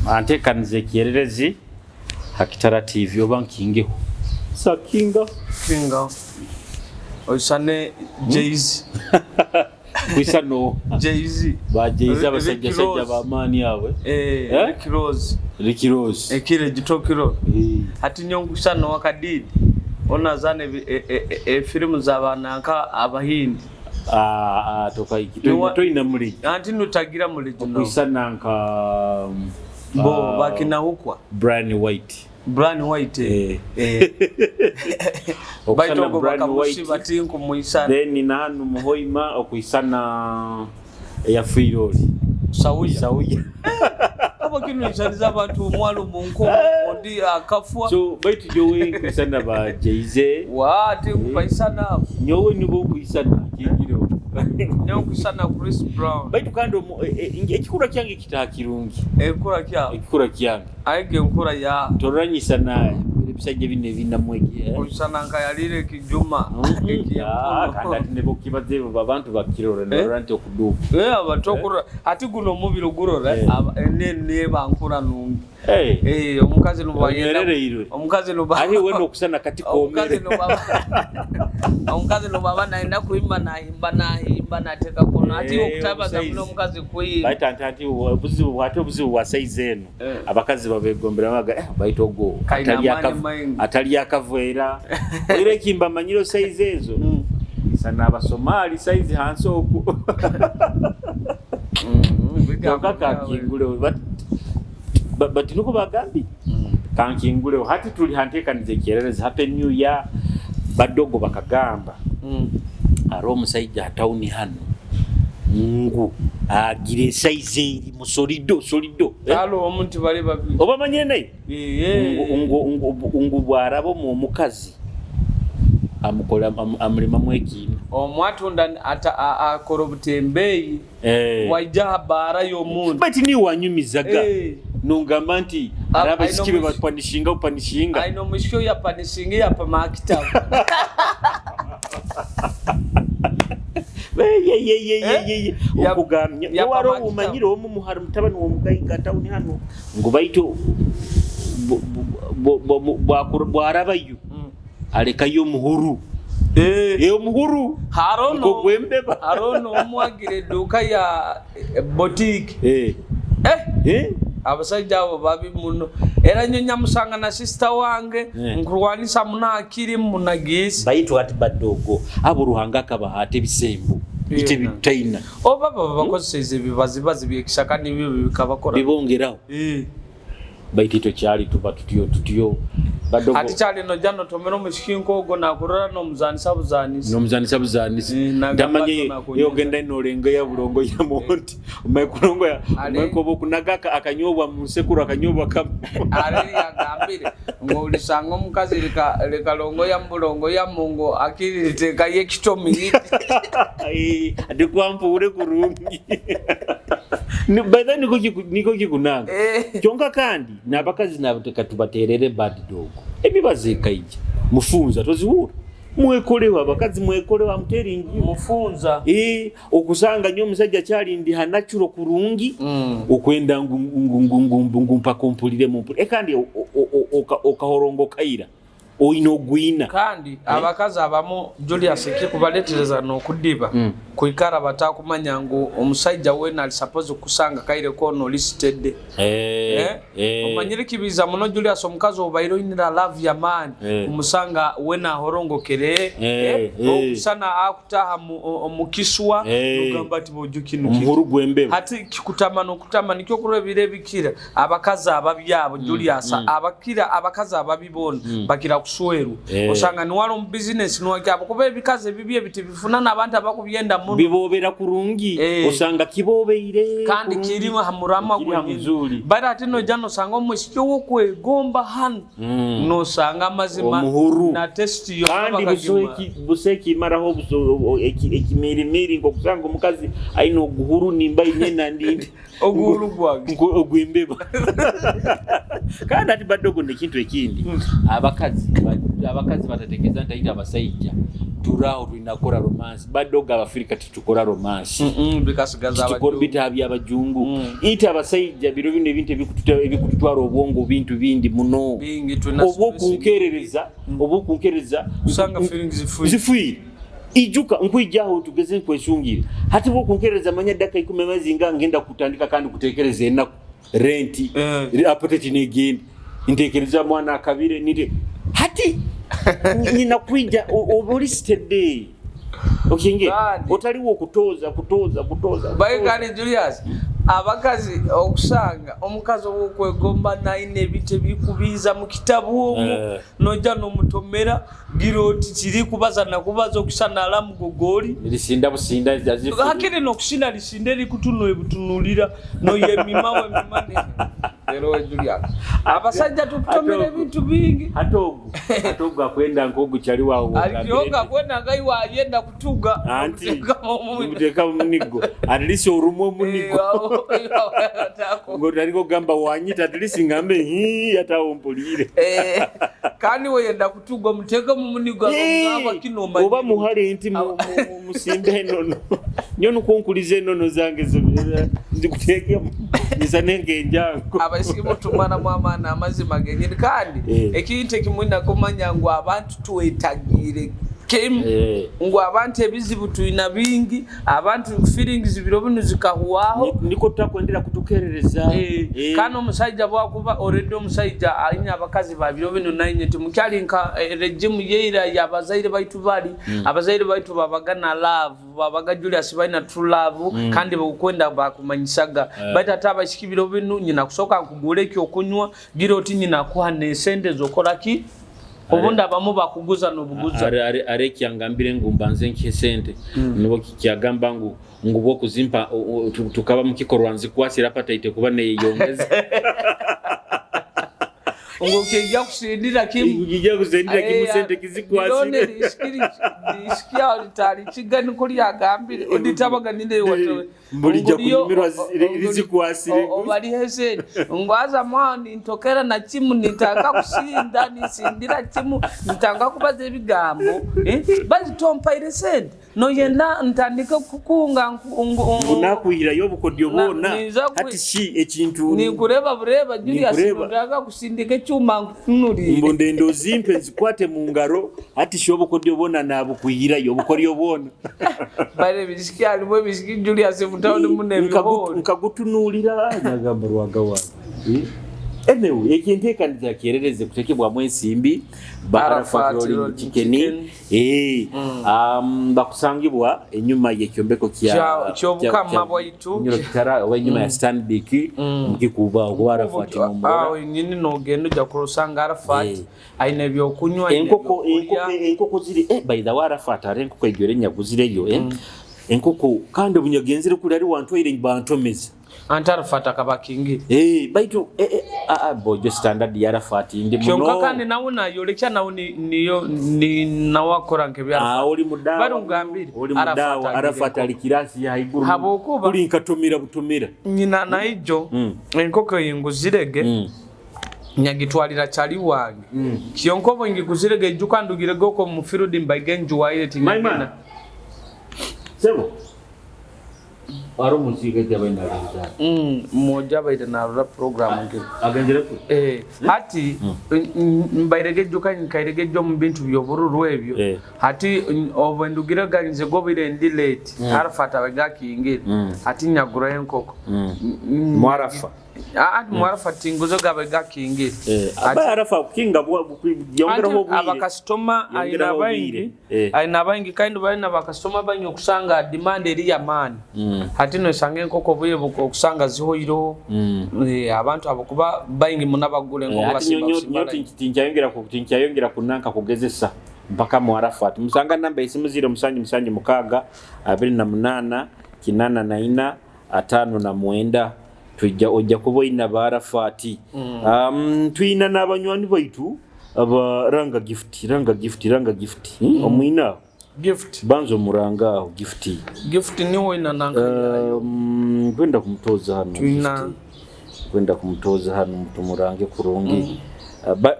antekanize kiererezi Hakitara TV oba nkingeho sakinga oisane Jay-Z kwisano Jay-Z ba Jay-Z abasajja ba mani yawe Ricky Rose ekire gitokiro ati nyongusano wakadidi ona zane filmu zabana nka abahindi toka ikito ina muri anti nutagira muri jino kwisana nka bo bakina hukwa Brian White baito go bakamushi batinko muisana then nanu muhoima okwisana ya Freeroli Sauya aba kinu ishaniza abantu mwalo munko ondi akafua so baito jowe kwisana ba Jay-Z wati kupaisana nyowe nibo kwisana kingiro nyo kwisana Chris Brown baito kando ekikura kyange kitakirungi ekikura kyange aige nkura ya toranyisa naye ebisajja bine binamwege kwisana nkayalire kijuma kandi nebo kibaze abantu bakirora n'abantu okuduka abatokura ati guno mubiro gurora ene bankura nungi omukazi nubayenda ahi wendo kusana kati komere omukazi nubaba naenda kuimba nahimba nateka kono ati okutabaza muno omukazi kuimba baita anti obuzibu bwa size eno abakazi babegombera maga baitogo atali yakavera ile kimba manyiro size ezo sana abasomali size hanso oku kaka kingule but nuko bagambi kankingule hati tuli hantekanize kiererezi happy new year badogo bakagamba aro musajja tauni hano ngu agire size iri musolido alo omuntu bali babi oba manyene ngu bwarabo mu mukazi amukola amulima mwekino omwatunda akoro butembeyi wajja bara yo muntu bati ni wanyumizaga nungamba nti araba sikibe upanishinga aino mushyo ya panishinga ya pa makita okugamya waro umanyiro omu muhara mutabani wo mugayiga tauni hano ngo baito bwarabayo alekayo muhuru muhuru harono omwagire duka ya boutique abasajja abo babi muno era nyonya musanga na sister wange nkurwanisa munakiri munagisi baito ati badogo abo ruhanga kabahate bisembo ite bitaina baba bakozese bibazibazi byekishaka nibyo bikabakora bibongeraho baitito cyali tuba tutiyo badogo ati cyali no jano tomero mushikinko go nakurora no muzani sabuzanisi ndamanye yogenda inorenga ya bulongo ya monti umayikulongo ya umeko kunagaka akanyobwa musekuru akanyobwa kam ari yagambire ngo ulisanga mukazi leka longo ya mbulongo ya mungo akiriteka yekitomi adikwampu ure kurungi badani niko kikunanga kyonka kandi nabakazi nabuteka tubaterere bad dog ebibazeka ije mufunza toziwura mwekolewa abakazi mwekolewa muteringi mufunza okusanga nyo musajja cyali ndi hanachuro kurungi okwenda ngumpa kompulire mu kandi okahorongo kaira oinogwina kandi abakazi abamo Julius kikubaletereza no kudiba kuikara batakumanya ngo omusajja wena ali suppose kusanga kaire kono listed omanyire kibiza muno Julius omukazi obairo inira love ya man umusanga wena horongokere okusana akutaha omukiswa ugamba ati bojukinu murugwembe hati kikutamano kutama nikyo kurebire bikira abakazi ababyabo Julius abakira abakazi ababibona bakira kusweru osanga ni walo mu business nwakabo kuba ebikaze bibye bitifuna nabantu abakubyenda mu bibobera kurungi osanga kibobeire kandi kirimo hamurama gwe bara ati no jano sanga omushyo wokwegomba hano no sanga mazima na test yo kandi buseki maraho buso ekimirimiri ngo kusanga omukazi aino oguhuru nimba inyena ndindi oguhuru gwage ogwimbeba kandi ati badogo ne kintu ekindi abakazi batatekeza ntaita abasajja turaho tunakora romance badoga abafirika tutukora romance bikasigaza abajungu bitabya abajungu ita abasajja biro bino ebintu ebikututwara obwongo bintu bindi muno obukunkereza usanga feelings zifuyi ijuka nkwijaho tugeze kweshungira hati bokunkereza manya daka 10 mazinga ngenda kutandika kandi kutekereza enaku renti apoteti negindi intekereza mwana akabire nite hati nina kwija olisted day okenge otaliwo kutoza bayigane Julius abakazi okusanga omukazi okwegomba naine bice bikubiza mu kitabu omwo noja no mutomera giroti kiri kubaza okusana alamu gogoli lisinda businda jazifu hakiri no kusina lisinde likutuno ebutunulira no yemimawe mimane lero Julius abasajja tukutomera bintu bingi hatogu akwenda nkogu chali wawo alioga kwenda ngai wayenda kutuga muteka munigo alisi urumo munigo ngotariko gamba wanyita atlisi ngambe hata ompulire kandi weyenda kutugwa muteka mu munigo ngaba kinoma oba muhale nti musimbe nono nyono konkulize nono zange zobera ndikuteke nisanenge njango abashimu tumana mwamana amazima genye kandi ekinte kimwina komanya ngo abantu tuwetagire ngo abantu ebizibu tuina bingi abantu feelings biro bino zikahuwaho niko tutakwendera kutukerereza kana omusajja bwakuba already omusajja alinya abakazi babiro bino nainye tumukyali nka regime yeira yabazaire baitu bali abazaire baitu babagana love babaga Julius baina true love kandi bakwenda bakumanyisaga batata abashikibiro bino nyina kusoka nkugule ki okunywa biro ti nyina kuhane sente zokolaki obunda abamu bakuguza n'obuguza are kyangambire ngumbanze nk'esente nibo kyagamba ngubo kuzimpa tukaba mukikorwanzi kwasira pataite kuba neyongeza ngokejja kusindira kimu sente kizikwasire disikia litali chigani kuli agambire oditabaga ninde wato mbulija kumirwa rizikwasire obali hese ngwaza mwani ntokera na chimu nitanga kusinda nisindira chimu nitanga kubaza ebigambo bazi tompa ile sente no yenda ntandika kukunga unakuira yobukodyo bona hati shi ekintu ni kureba bureba Julius ndaga kusindika chuma nkunuri mbonde ndo zimpe zikwate mu ngaro hati shobokodyo bona nabukuyira yobukodyo bona bare bisiki alimo bisiki Julius mutawone munebiho nkagutunulira nyagamba rwagawa anyway ekinteka ndyakerereze kutekebwa mwensimbi barafatiro chikeni bakusangibwa enyuma y'ekyombeko kyobukama bwaitu nyiro kitara wenyuma ya Stanbic mukikuba ogwarafati mu mura nyini no gendo ja kurusanga arafati aine byokunywa enkoko ziri by the way arafata renkoko egyore nyaguzireyo enkoko kandi obunyagenzere kuri ari wantoire bantomeza antarafata kabakingi baitu bojo standard yarafati ndi muno kyonka kandi nawuna yolecha nawuni niyo ni nawakora nkebya oli mudawa barungambire arafata alikirasi ya iguru kuri nkatomira butomira nyina naijo enkoko yinguzirege nyagitwalira chali wange kyonko ngikuzirege jukandugire goko mu field mbagenju waire tingana sebo aro musika jabaina moja baida na rap program ngiro aganjira ku hati mbairege joka nkairege jo mbintu byobururu ebyo hati obendugira ganze gobire ndi late arafata bagaki ingire hati nyagura enkoko mwarafa mwarafa tinguzo gabagaki ingire aba arafa kinga yongera ho bwire abakastoma aina bangi kandi bari na bakastoma banyo kusanga demand eri ya mani hati no sange enkoko buye bukusanga zihoiro abantu abakuba bayingi munabagule ngo basinga kunanka kugezesa mpaka mwarafa musanga namba isimu 0 28 8 5 tujja ojja kuboina barafati twina nabanywani baitu aba ranga gift omwina gift banzo muranga gift ni woina nanka kwenda kumtoza hano mtu murange kurungi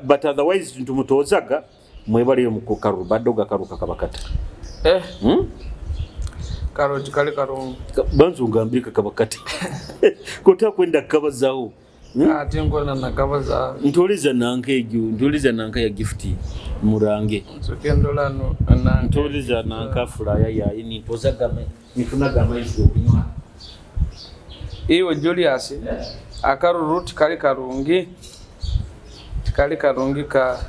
but otherwise ntumutozaga mwebali yo mukukaru badoga karuka kabakata Karoti kale karungi banzu ngambika kabakati kota kwenda kabazaho ate ngona nakabaza ntuliza nanka ya gifti murange sokendolano ntuliza nanka fulaya ya ini pozagame nifunagama izo kunywa iwe Julius akaruruti kale karungi ka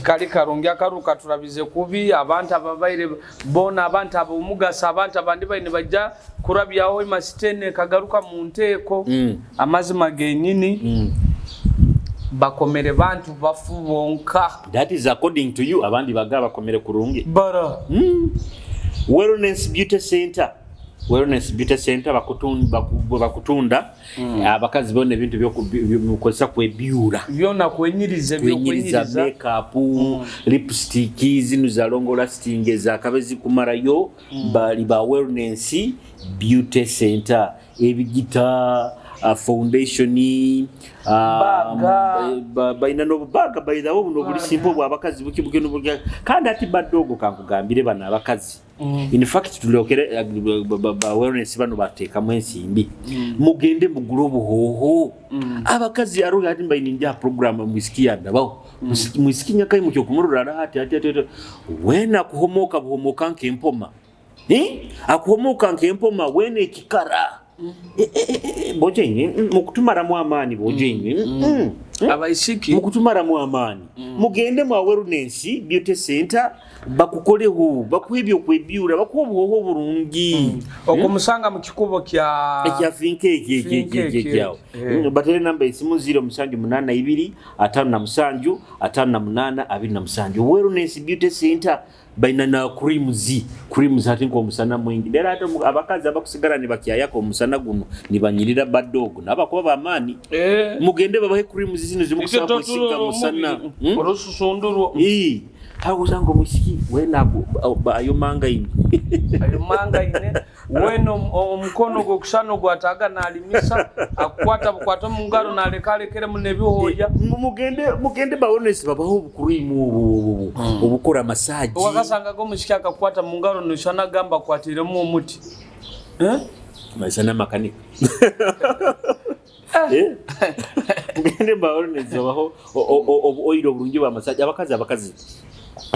kali karungi akaruka turabize kubi abantu ababaire bona abantu abumugasa abantu abandi baine bajja kurabyaho imasitene kagaruka mu nteko amazima genyini bakomere bantu bafu bonka. That is according to you abandi bagaba bakomere kurungi bara Wellness Beauty Center bakutunda abakazi bone bintu byokukozesa kwebyura byona kwenyiriza makeup lipstick zinu za long lasting za kabezi kumarayo bali ba Wellness Beauty Center ebigita foundation baina no baga baida wo no buli simple bwa abakazi bukibuke no bulya kandi ati badogo kankugambire bana abakazi in fact tulokere ba Wellness bano bateka mwensimbi mugende mugurobo hoho abakazi aruga ati mbaini nja program mwisikia ndabaho mwisikinya kai mucyo kumurura ati wena kuhomoka nkempoma akuhomoka nkempoma wene kikara bojenye mukutumara mu amani bojenye abayishiki mukutumara mu amani mugende mu Wellness Beauty Center bakukoleho bakwebyo kwebyura bakuboho burungi okumusanga mu kikubo kya finke kyawo batele namba isimu 0782 557 558 Wellness Beauty Center baina na creams ati ngo musana mwingi dera ate abakazi abakusigara ni bakiya yako musana guno ni banyirira badogo nabakuba bamani mugende babahe creams zino zimukusaba kusiga musana orosusunduro hawo zango musiki wena ayo manga ine weno omukono gwo kusano gwataga nalimisa akwata mungaro nalekalekere munebihoya mugende ba Wellness babaho ubukurimu ubukora massage wakasanga go musiki akakwata mungaro nishana gamba kwatiremo umuti masana makanika mugende ba Wellness babaho oiro burungi ba massage abakazi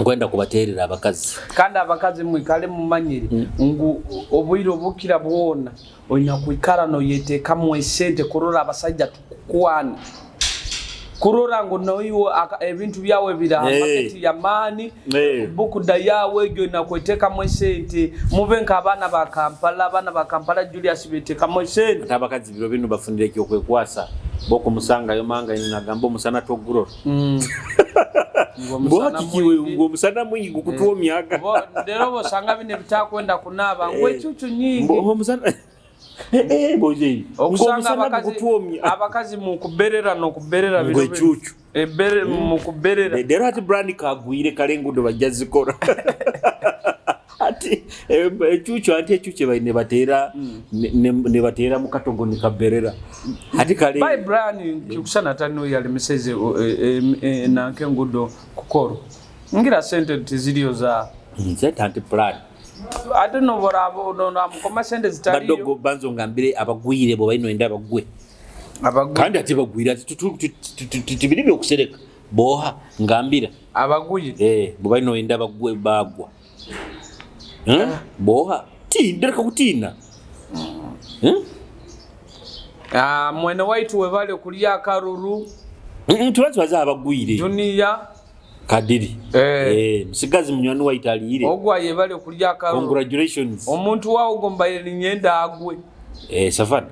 kwenda kubaterera abakazi kandi abakazi mwikale mumanyiri ngu obwiro bukira bwona oina kwikara no yeteka mwesente kurora abasajja tukukwana kurora ngo noyiwo ebintu byawe bira market ya mani bukuda yawe gyo na kweteka mwesente mubenka abana ba Kampala Julius beteka mwesente abakazi biro bino bafundire kyo kwekwasa boko musanga yo manga ina gambo musana togurora ngo musana mwingi kutuo miaka ndero bosanga bine bitakwenda kunaba ngwe chuchu nyingi ngo musana boje okusanga abakazi mu kuberera no kuberera bino chuchu mu kuberera dero ati brand kagwire kale ngudo bajazikora ati chuchu baine batera ne batera mukatongo ni kaberera ati kale by brand kikusana tano yali message na kengudo kukoro ngira sente tizilio za anti plan I don't know what I'm koma sente zitali badogo banzo ngambire abagwire bo baino enda bagwe kandi ati bagwira tibiri byo kusereka boha ngambira abagwire bo baino enda bagwe bagwa boha tindera kutina mwene waitu webale kulia karuru tubaza abagwire dunia kadiri msigazi munywani wa Italire ogwa yebale kulia karuru congratulations omuntu wawo gomba nyenda agwe Savana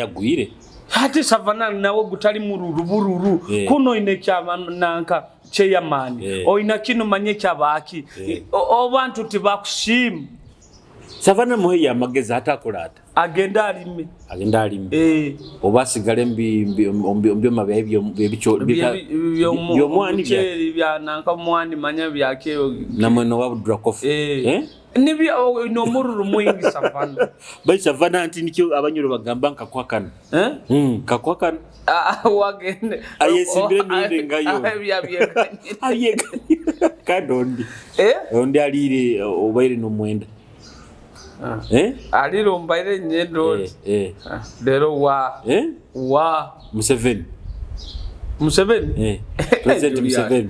agwire hati Savana nawe gutali mururu bururu kuno inekyama nanka chairman oina kino manye cyabaki abantu tibakushima Savana muhe yamageza hatakolata agenda alime obasigale mbi mabe byo byomwani bya nanka mwani manya byake na mweno wa Drakof nibi nomururu mwingi savana bai savana anti nikyo abanyoro bagamba nkakwakana kakwakana wagende ayesimbire minde ngayo abyeganye kadondi ondi alire obaire no mwenda alire ombaire nyendo lero wa Museveni President Museveni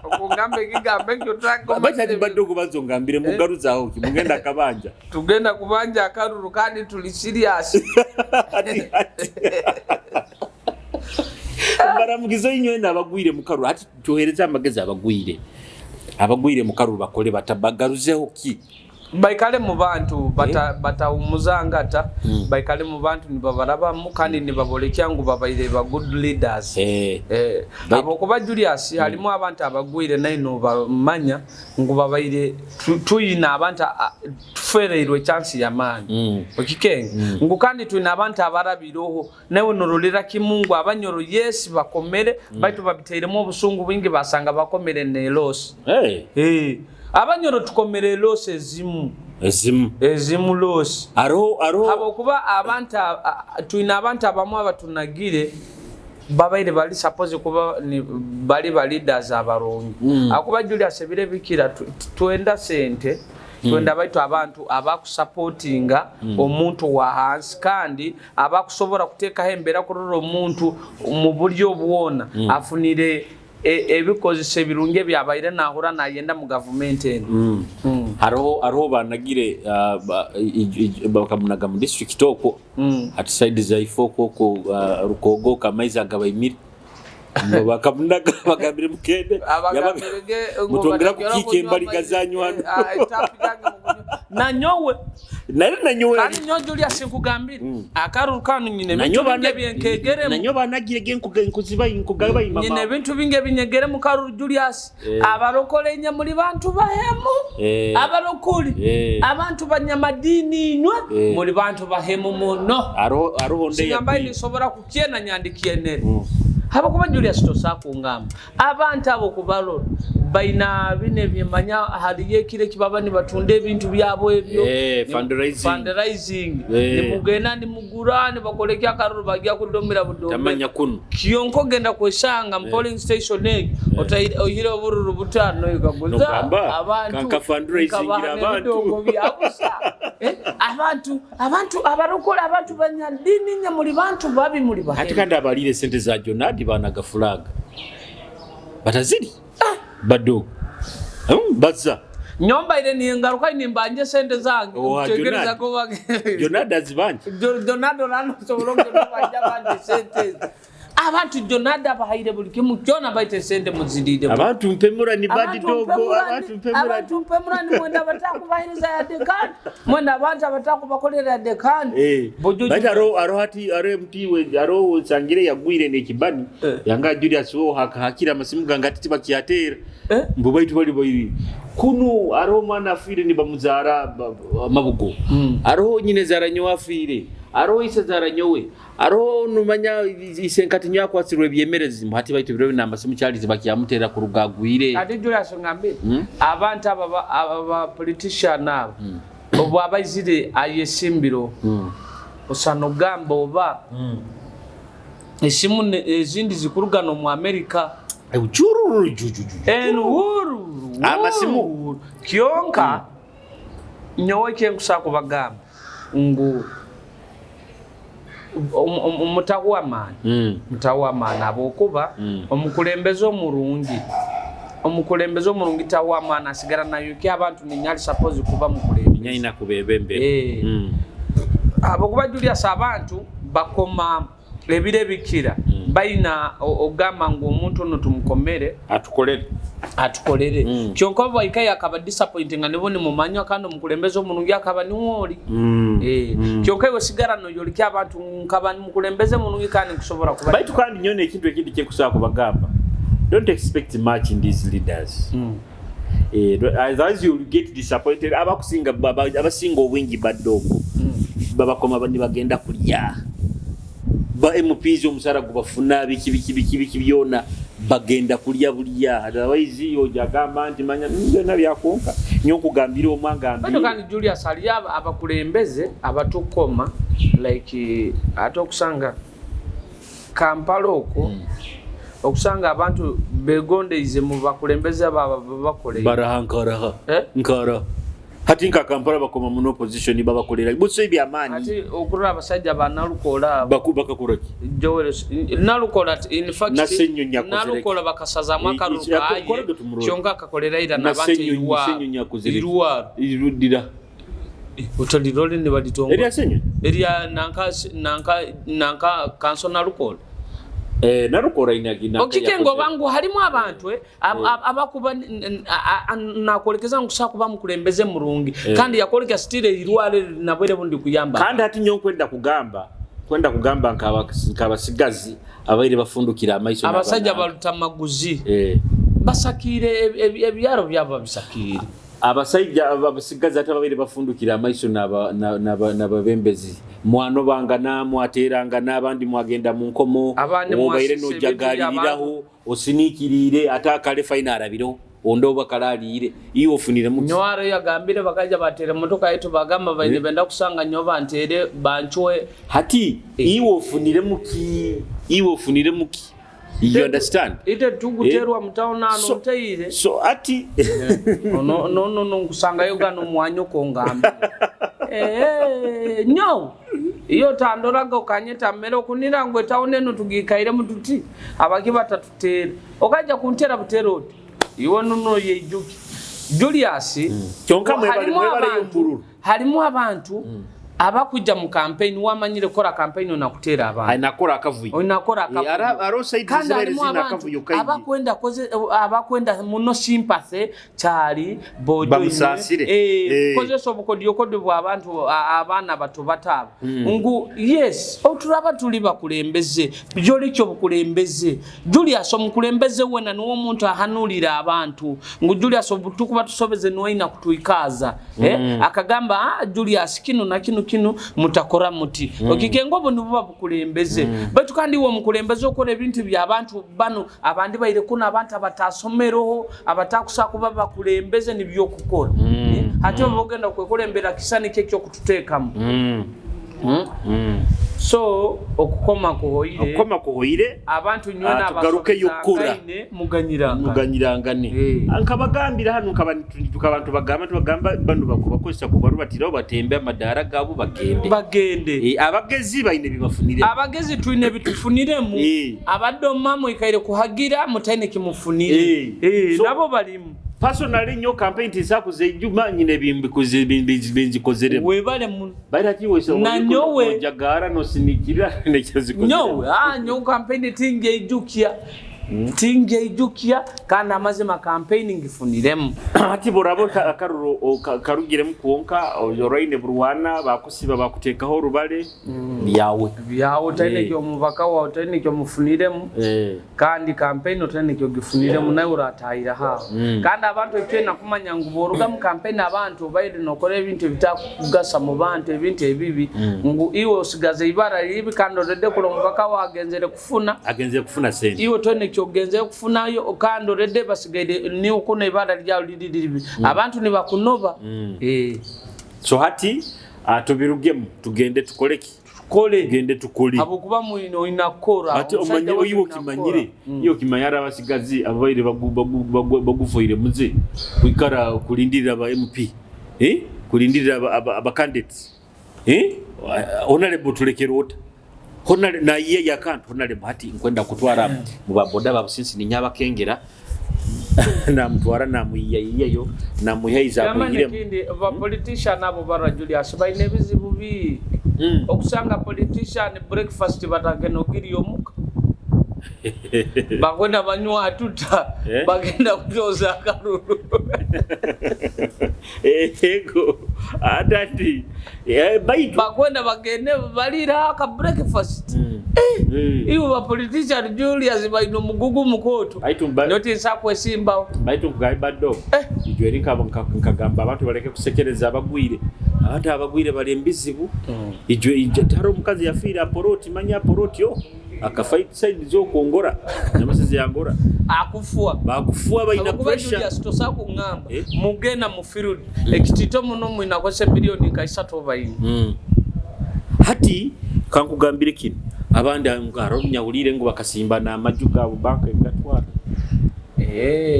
okungambe kigambe kyotako bachati badogo bazongambire mugaruzaho kimugenda kabanja tugenda kubanja akaruru kandi tuli serious baramugizo inyo nabagwire mukaruru ati cyohereza amagezi abagwire mukaruru bakole batabagaruzeho ki baikale mu bantu batawumuzangata baikale mu bantu nibabaraba mukandi nibabolekya ngo babaire ba good leaders abo kuba Julius halimu abantu abagwire naino bamanya ngo babaire tuyina abantu tufereirwe chance ya mani okikenge ngo kandi tuyina abantu abarabiroho nawe norolera kimungu abanyoro yes bakomere baitu babiteiremo obusungu bwingi basanga bakomere ne loss abanyoro tukomere loss ezimu loss aro abo kuba abantu tuina abantu abamu abatunagire babaire bali suppose kuba ni bali leaders abarongi akuba Julius ebire bikira tuenda sente twenda baitu abantu abakusupportinga omuntu wa hansi kandi abakusobora kuteka hembera kururo omuntu mu buryo buona afunire ebikozese birunge byabaire nahura nayenda mu government eno haro banagire bakamunaga mu district oko at side za ifoko ko rukogo kamaiza gabayimira bakamunaga bagambire mukende mutongera kukike mbali gazanyu hano nanyowe kandi nyo Julius nkugambira akaruru kanu nyine bintu binge byenkegere nanyo banagire genkuziba inkugaba imama nyine bintu binge binyegere mu karuru Julius abarokole nya muri bantu bahemu abarokuli abantu banyamadini nywe muri bantu bahemu muno aro honde yambaye nisobora kukiena nyandikiye nere haba kuba Julius tosakungamba abantu abo kubalo baina bine byemanya haliye kile kibaba ni batunde ebintu byabo ebyo fundraising ni mugena ni mugurane bakolekya karuru bagya kudomira budombe tamanya kuno kiyonko genda kwesanga polling station oyire obururu butano yukaguza abantu kanka fundraising abantu abarokola abantu banyadini nya muri bantu babi muri bahe ati kandi abalire sente za Jonadi banaga flag batazidi bado baza nyomba ile ni ngaruka ni mbanje sente zangu tegereza ko bage Jonadi azibanje Jonado rano soboroke bajya banje sente abantu Jonada bahire bulike mu cyona baite sente muzidide abantu mpemura ni badi dogo abantu mpemura ni mwenda batakubahiriza ya dekan mwenda abantu batakubakolera ya dekan bati aro hati aro mtiwe aro sangire yagwire ne kibani yanga Julius wo hakira masimu gangati bakiyatera mbo baitu bali boyiri kunu aro mana afire ni bamuzara mabugo aro nyine zaranyo afire aro isa zaranyowe aro numanya isenkati nyako asirwe byemerezi muhati baitu biro n'amasimu cyali zibakiyamutera ku rugagwire ati Julius ngambe abantu aba politician abo obo abayizire ayesimbiro osano gambo oba esimu ezindi zikurugano mu America uchuru enhuru amasimu kyonka nyowe kyenkusako bagamba ngo mutawamana abokuba omukulembeze omurungi tawamana asigara nayo ki abantu ninyali suppose kuba mukulembeze nyina kubebembe abokuba Julius abantu bakoma lebire bikira baina ogama ngo omuntu no tumukomere atukolere kyonko bayikaye akaba disappointing anibone mu manyo kandi omukulembeze omunungi akaba niwoli kyonko wesigara no yoli abantu nkaba mukulembeze omunungi kandi kusobora kuba baitu kandi nyone ekintu ekindi kyekusako bagamba don't expect much in these leaders as you get disappointed abakusinga abasinga obwingi badogo babakoma bandi bagenda kulya ba MPs omusara gubafuna biki byona bagenda kulya bulya otherwise ojagamba nti manya byonna byakonka nyo kugambira omwanga mbi kandi Julius ali abakulembeze abatukoma like atokusanga Kampala oko okusanga abantu begondeize mu bakulembeze bakole barahankara nkara hati nka Kampala bakoma mu opposition babakolera butso ebyamani hati okurura abasajja banalukola bakubakuraki Joel nalukola in fact nalukola bakasaza mwaka rukaye kyonga akakolera ira nabantu irudira utolirole ne balitongo eria nanka kanso nalukola narukora inagina okikengo bangu halimu abantu abakuba nakolekeza nkusha kuba mukulembeze murungi kandi yakoleka stile irwale nabwere bundi kuyamba kandi hati nyo kwenda kugamba nkabasigazi abaire bafundukira amaiso abasajja balutamaguzi basakire ebyaro byabo bisakire abasajja abasigazi atabaire bafundukira amaiso nababembezi mwano bangana mwateranga nabandi mwagenda mu nkomo obaire no jagaliraho osinikirire atakale final abiro ondoba kalalire iyo ofunire mu nywaro yagambire bakaja batere motoka yetu bagamba baine benda kusanga nyoba ntere banchwe hati iyo ofunire muki you understand ite tuguterwa mtaona no mtaire so ati no kusanga yoga no mwanyo kongambi nyo iyo tandoraga okanyeta mmero kunira ngwe taone no tugikaire mututi abaki batatutere okaja kuntera buteroti iwo nuno yejuki Julius kyonka mwebali yompururu halimu abantu abakuja mu campaign wamanyire kora campaign na kutera abantu ainakora akavuyo arosa idizibere zinakavuyo kaiji abakwenda muno sympathy cyari bojo koze sobukodiyo kodibwa abantu abana bato bataba ngu yes oturaba tuli bakulembeze byoli cyo bukulembeze Julius omukulembeze wena nuwo muntu ahanulira abantu ngu Julius obutukuba tusobeze noina kutuikaza akagamba Julius kino na kino mutakora muti okikengo bo nibo babukulembeze betu kandi wo mukulembeze okore ebintu bya abantu bano abandi baire kuna abantu abatasomero abatakusa kuba bakulembeze nibyo kukora hati obogenda kwekolembera kisani kekyo kututekamo so okukoma kuhoire abantu nyona abagaruke yokura muganyirangane ankabagambira hano tukabantu bagamba bano bakosa kubaru batiraho batembe amadara gabo bagende abagezi baine bibafunire abagezi tuine bitufuniremu abadoma mu ikaire kuhagira mutaine kimufunire nabo balimu personally nyo campaign tisakuze juma nyine bimbi kozere webale mun baira kiwese na nyowe jagara no sinikira nekyazikoze nyowe nyo campaign tinge ijukia kana amazima campaign ngifuniremu ati borabo karugiremu kuonka oroine burwana bakusiba bakutekaho rubale byawe taine kyo mubaka wa taine kyo mufuniremu kandi campaign taine kyo gifuniremu nayo uratayira ha kandi abantu ekena kumanya nguboruga mu campaign abantu baide nokore ebintu bitakugasa mu bantu ebintu ebibi ngu iwo sigaze ibara libi kandi odede kulo mubaka wa agenzere kufuna sente iwo taine kyogenze kufunayo okando redde basigaide ni okuna ibada lya lidiribi abantu ni bakunoba so hati atubirugemu tugende tukoleki gende tukoli abukuba muino inakora ati omanye oyiwo kimanyire iyo kimanyara basigazi abaire bagufoire muze kwikara kulindirira aba MP kulindirira aba candidates honorable tulekerota honale na iye yakantu honale bahati nkwenda kutwara mu baboda babusinsi ni nyabakengera na mtwara na muyiyeyo na muheiza kuyire kindi ba politician abo bara Julius baine bizibu bi okusanga politician breakfast batageno kiriyo muka bagenda banywa atuta bagenda kutoza karuru ego adati bagenda bagende balira ka breakfast iwo ba politician Julius baino mugugu mukoto noti nsakwe simba baitu kugaibado ijweri nkagamba abantu baleke kusekereza abagwire abantu abagwire bali embizibu ijwe taro mukazi yafira poroti manya poroti yo akafight side zo kuongora namasezi yangora akufua bakufua baina pressure stosa ku ngamba mugena mu field ekitito muno mwina ko 7 million kaisatu bayini hati kankugambire kino abandi ngaro nyawulire ngo bakasimba na majuga banka gatwara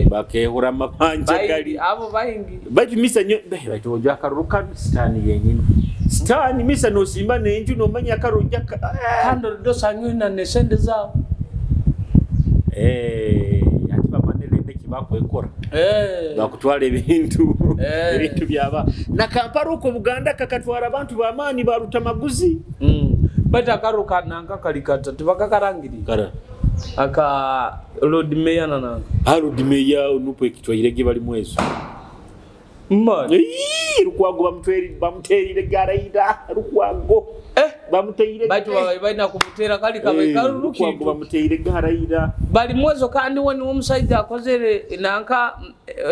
bakehura mapanje gali abo bayingi bati misa nyo bati ojo akaruka stani yenyine stani misa no simba nenju no manya akaruja kando do sanyu na nesende zao ati bamanele ndeki bakwekora bakutwala ebintu byaba na Kampala uko Buganda kakatwara abantu bamani baruta maguzi bata karuka nanga kalikata tibakakarangiri kara aka road mayor nanga road mayor unupo ekitwayirege bali mwezo rukwago bamutera garaida rukwago bamutera batu baina kumutera kali kabeka rukwago bamutera garaida bali mwezo kandi woni omusaija akozere nanka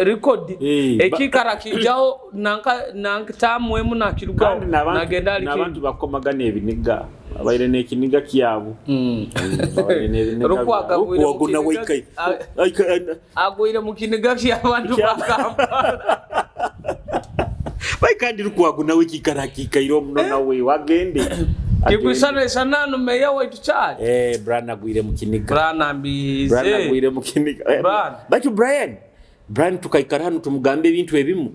record ekikara kijao nanka tamwe muna kiruga nagenda ali nabantu bakomagana ebiniga abaire nekiniga kyabo rukwago na weikai agwire mukiniga ky'abantu bakamba kandi rukwago nawe kikaraki kairo muno nawe wagende kikwisana sanano meya wetu chali Brian agwire mukiniga Brian ambize Brian agwire mukiniga bacho Brian tukaikara hano tumugambe ibintu ebimu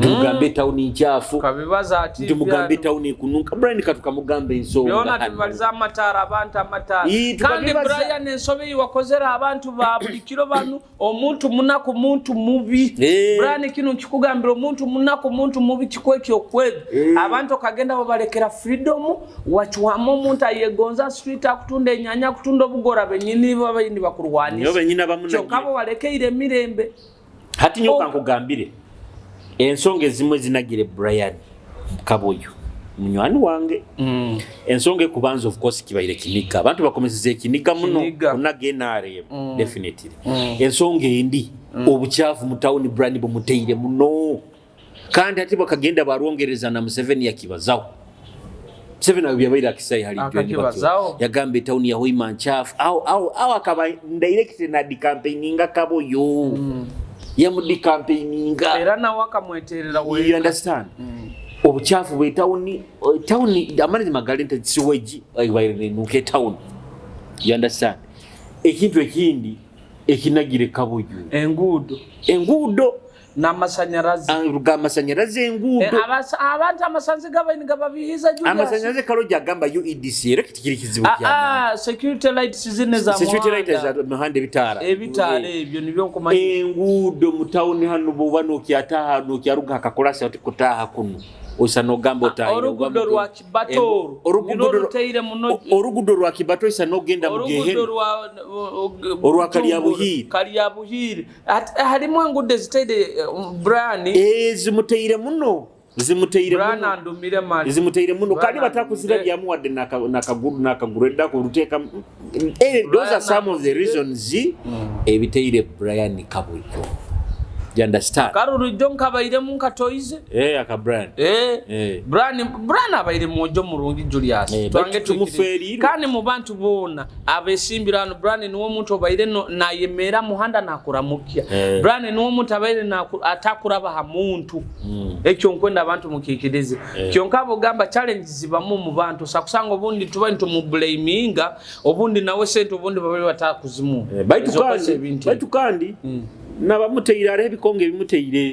tumugambe town inchafu kabibaza ati tumugambe town ikunuka Brian katukamugambe insonga yona tubaliza amatara abantu amatara kandi Brian ensobe wakozera abantu ba bulikiro banu omuntu munako muntu mubi Brian kinu kikugambira omuntu munako muntu mubi kikwekyo kwega abantu kagenda babalekera freedom wachuwamo omuntu ayegonza street akutunda enyanya akutunda obugora benyini babayindi bakurwanisha yo benyina bamuna kabo balekeire mirembe hati nyoka nkugambire ensonge zimwe zinagire Brian Kaboyo munywani wange ensonge kubanza of course kibaire kiniga abantu bakomezeze kiniga muno kunagenare definitely ensonge indi obuchafu mu town Brian bumuteire muno kandi ati bakagenda barongereza na Museveni yakibazaho Museveni abiyabaira akisai hali yagambe town ya Hoima nchafu au akaba direct na di campaigninga Kaboyo yamudi campaigninga era na wakamweterera we you understand obuchafu bwe town amani magalenta siweji ayibire nuke town you understand ekintu ekindi ekinagire Kaboyo engudo n'amashanyarazi amashanyarazi engudo abantu amasanzi gabaini gababihiza Julius amashanyarazi kaloja gamba UEDC erektikiri kizibu cyane security lights zine za security lights za muhande bitara ebyo nibyo nkomanya engudo mu town hano bubano kyataha no kyaruga akakolasa kutaha kuno osano gambo tayo orugudo rwa Kibatoro orugudo rwa Kibatoro isano genda mugehe orwa Kaliyabuhiri harimo engudo zitede Brian zimuteire muno zimuteire muno kandi batakuzira byamuwadde nakagureda ko ruteka those are some of the reasons ebiteire Brian Kaboyo. You understand? Karuru jonka baire mu katoize aka Brian Brian abaire mojo murungi Julius twange tumuferi kandi mu bantu bona abesimbirano Brian niwo muntu baire na yemera muhanda nakuramukia Brian niwo muntu abaire na atakuraba ha muntu ekyo nkwenda abantu mukikirize kyonkabo gamba challenges zibamu mu bantu sakusanga obundi tuba nto mu blaminga obundi nawe sente obundi babaire batakuzimu baitu kandi nabamuteira are bikonge bimuteire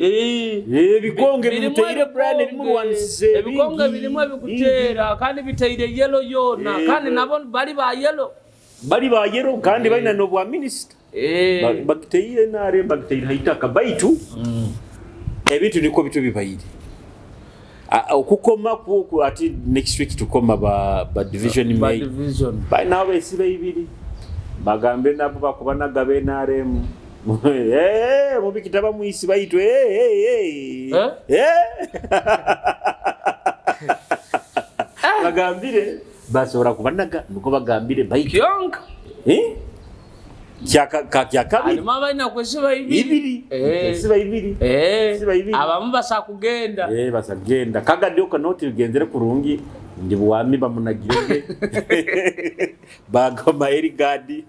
bikonge bimuteire Brian bimurwanise bikonge bilimwe bikutera kandi biteire yellow yona kandi nabo bali ba yellow kandi baina no bwa minister bakiteire nare bakiteire haitaka baitu ebitu niko bitu bibayire okukoma ku ati next week tukoma ba division may by now esibe ibiri bagambe nabo bakubana gabe nare mubikitaba muisi baitu bagambire basora kubanaga nuko bagambire baitu kyonka kyakabiri mabaina kwesiba ibiri siba ibiri abamu basa kugenda basa kugenda kagadde okanoti ugenzere kurungi ndi bwami bamunagirege bagoma erigadi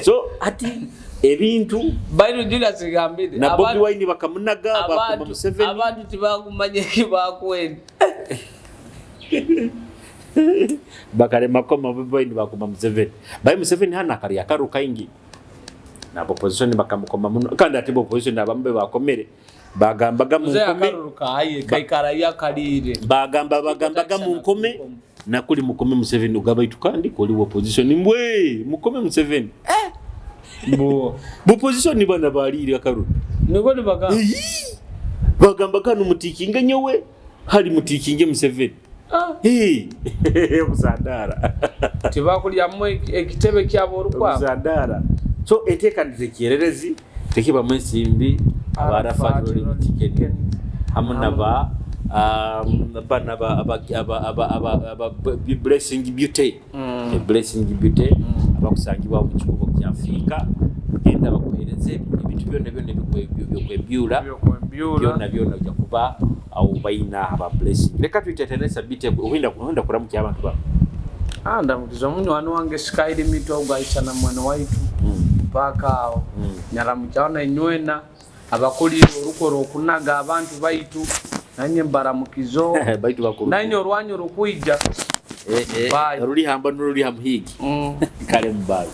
so ati ebintu bairu Julius Gambide na Bobi Wine bakamunaga bakoma Museveni abantu tibagumanye kibakwenda bakare makoma Bobi Wine bakoma Museveni bayi Museveni hana kari akaruka ingi na opposition bakamukoma muno kandi ati opposition abambe bakomere bagambaga mu nkome kaikara yakalire bagambaga mu nkome nakuli mukome Museveni ugabaitu kandi koli opposition mbwe mukome Museveni opposition bana balire akaru niko bagamba kanu mutikinga nyowe hari mutikinge Museveni Musadara tibakulya mu ekitebe kyabo olukwa Musadara so etekandize kyererezi tekiba mwesimbi abarafadoli tikeni hamuna ba bana aba blessing beauty blessing beauty abakusangibwa mu kikubo kya Afrika genda bakuhereze ibintu byone bikwebyula byona ujya kuba au baina aba blessing leka twitetenesa bite uhinda kuramukya abantu ba ndamukizo munyo wanu wange Skyli mito gwaisa na mwana waitu paka awo nyaramukyaona inywena abakuli orukoro okunaga abantu baitu nanye mbaramukizo baitu bakuru nanye orwanyo rukwija ruri hamba n'ururi hamuhigi kale mbaye